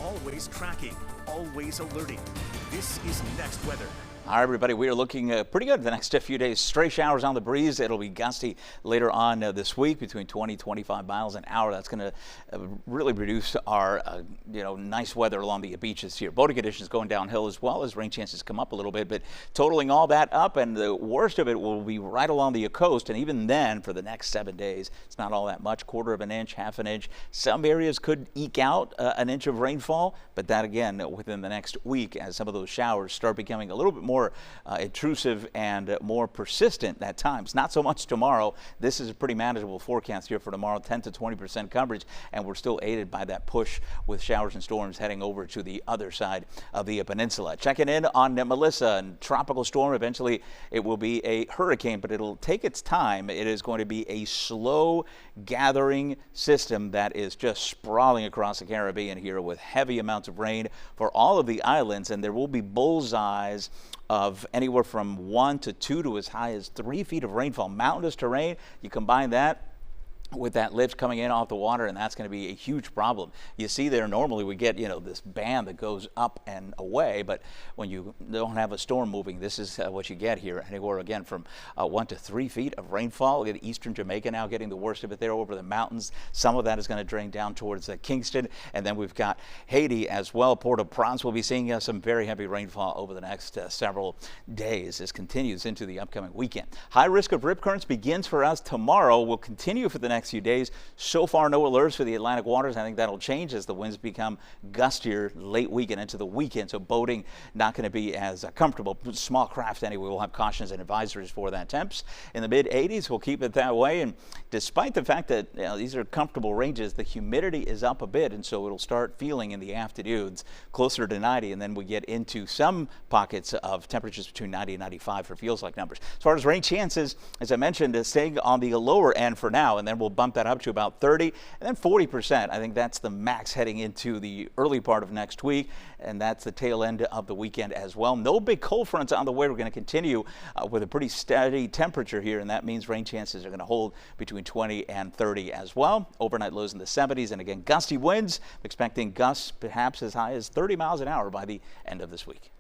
Always tracking, always alerting. This is Next Weather. All right, everybody, we are looking pretty good the next few days. Stray showers on the breeze. It'll be gusty later on this week, between 20 25 miles an hour. That's going to really reduce our nice weather along the beaches here. Boating conditions going downhill as well as rain chances come up a little bit, but totaling all that up, and the worst of it will be right along the coast. And even then, for the next 7 days, it's not all that much. Quarter of an inch, half an inch. Some areas could eke out an inch of rainfall, but that again within the next week, as some of those showers start becoming a little bit more intrusive and more persistent at times. Not so much tomorrow. This is a pretty manageable forecast here for tomorrow, 10 to 20% coverage, and we're still aided by that push with showers and storms heading over to the other side of the peninsula. Checking in on Melissa, and tropical storm. Eventually it will be a hurricane, but it'll take its time. It is going to be a slow gathering system that is just sprawling across the Caribbean here with heavy amounts of rain for all of the islands, and there will be bullseyes of anywhere from 1 to 2 to as high as 3 feet of rainfall. Mountainous terrain, you combine that with that lift coming in off the water, and that's going to be a huge problem. You see there, normally we get, this band that goes up and away, but when you don't have a storm moving, this is what you get here. Anywhere again from 1 to 3 feet of rainfall. Look at eastern Jamaica now getting the worst of it there over the mountains. Some of that is going to drain down towards Kingston, and then we've got Haiti as well. Port-au-Prince will be seeing some very heavy rainfall over the next several days. This continues into the upcoming weekend. High risk of rip currents begins for us tomorrow. Will continue for the next few days. So far, no alerts for the Atlantic waters. I think that'll change as the winds become gustier late weekend into the weekend. So boating not going to be as comfortable. Small craft anyway, we'll have cautions and advisories for that. Temps in the mid 80s. We'll keep it that way. And despite the fact that these are comfortable ranges, the humidity is up a bit, and so it'll start feeling in the afternoons closer to 90, and then we get into some pockets of temperatures between 90 and 95 for feels like numbers. As far as rain chances, as I mentioned, staying on the lower end for now, and then we'll bump that up to about 30 and then 40%. I think that's the max heading into the early part of next week, and that's the tail end of the weekend as well. No big cold fronts on the way. We're going to continue with a pretty steady temperature here, and that means rain chances are going to hold between 20 and 30 as well. Overnight lows in the 70s, and again, gusty winds. Expecting gusts perhaps as high as 30 miles an hour by the end of this week.